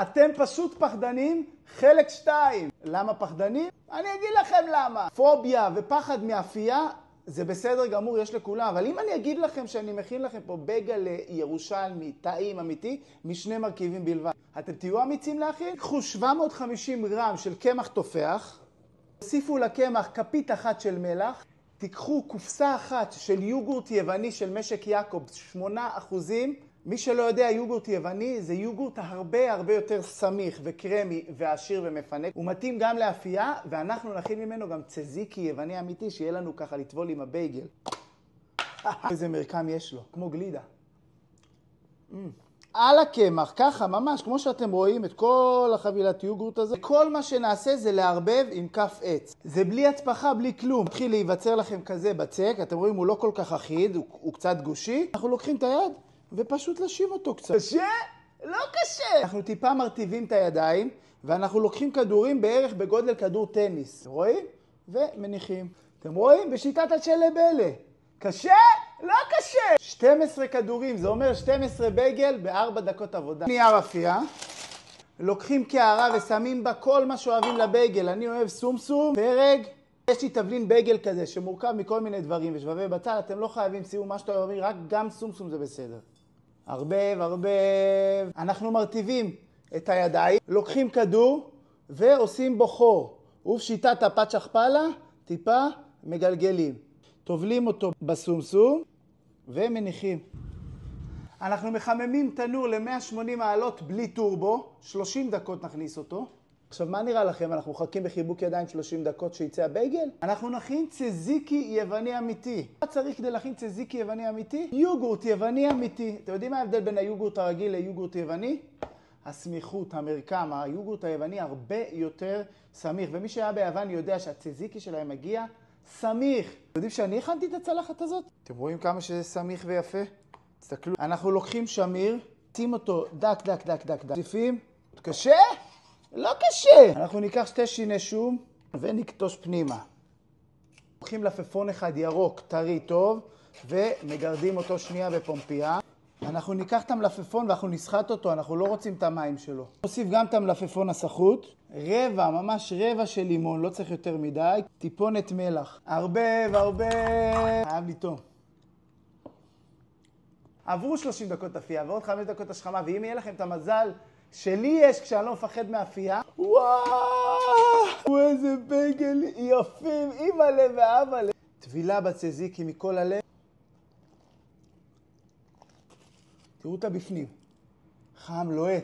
אתם פשוט פחדנים, חלק 2. למה פחדנים? אני אגיד לכם למה. פוביה ופחד מאפייה זה בסדר גמור, יש לכולם. אבל אם אני אגיד לכם שאני מכין לכם פה בייגל ירושלמי, טעים אמיתי, משני מרכיבים בלבד. אתם תהיו אמיצים להכין? קחו 750 גרם של קמח תופח, תוסיפו לקמח כפית אחת של מלח, תיקחו קופסה אחת של יוגורט יווני של משק יעקב, 8%. מי שלא יודע, יוגורט יווני זה יוגורט הרבה יותר סמיך וקרמי ועשיר ומפנק. הוא מתאים גם לאפייה, ואנחנו נכין ממנו גם צזיקי יווני אמיתי, שיהיה לנו ככה לטבול עם הבייגל. איזה מרקם יש לו, כמו גלידה. על הקמח, ככה ממש, כמו שאתם רואים את כל החבילת יוגורט הזה. כל מה שנעשה זה לערבב עם כף עץ. זה בלי הצפחה, בלי כלום. מתחיל להיווצר לכם כזה בצק, אתם רואים הוא לא כל כך אחיד, הוא קצת גושי. אנחנו לוקחים את היד ופשוט לשים אותו קצת. קשה? לא קשה. אנחנו טיפה מרטיבים את הידיים, ואנחנו לוקחים כדורים בערך בגודל כדור טניס. רואים? ומניחים. אתם רואים? בשיטת הצ'לבלה. קשה? לא קשה. 12 כדורים, זה אומר 12 בייגל ב4 דקות עבודה. נייר אפייה. לוקחים קערה ושמים בה כל מה שאוהבים לבייגל. אני אוהב סומסום, פרג. יש לי תבלין בייגל כזה שמורכב מכל מיני דברים ושבבי בצל. אתם לא חייבים, שימו מה שאתם אוהבים, רק גם סומסום זה בסדר. ערבב. אנחנו מרטיבים את הידיים, לוקחים כדור ועושים בו חור. ובשיטת הפת שכפלה, טיפה מגלגלים. טובלים אותו בסומסום ומניחים. אנחנו מחממים תנור ל-180 מעלות בלי טורבו, 30 דקות נכניס אותו. עכשיו מה נראה לכם? אנחנו מחכים בחיבוק ידיים 30 דקות שיצא הבייגל? אנחנו נכין צזיקי יווני אמיתי. מה צריך כדי להכין צזיקי יווני אמיתי? יוגורט יווני אמיתי. אתם יודעים מה ההבדל בין היוגורט הרגיל ליוגורט יווני? הסמיכות, המרקם, היוגורט היווני הרבה יותר סמיך. ומי שהיה ביוון יודע שהצזיקי שלהם מגיע סמיך. אתם יודעים שאני הכנתי את הצלחת הזאת? אתם רואים כמה שזה סמיך ויפה? תסתכלו. אנחנו לוקחים שמיר, שים אותו דק. מוסיפים. קשה? לא קשה. אנחנו ניקח 2 שיני שום ונקטוש פנימה. לוקחים לפפון אחד ירוק, טרי טוב, ומגרדים אותו שנייה בפומפייה. אנחנו ניקח את המלפפון ואנחנו נסחט אותו, אנחנו לא רוצים את המים שלו. נוסיף גם את המלפפון הסחוט. ממש רבע של לימון, לא צריך יותר מדי. טיפונת מלח. ערבב. חייב לטעום. עברו 30 דקות אפייה ועוד 5 דקות השחמה, ואם יהיה לכם את המזל שלי יש כשאני לא מפחד מאפייה, וואו, איזה בייגל יפים, אמא'לה ואבא'לה. טבילה בצזיקי מכל הלב. תראו אותה בפנים. חם, לוהט.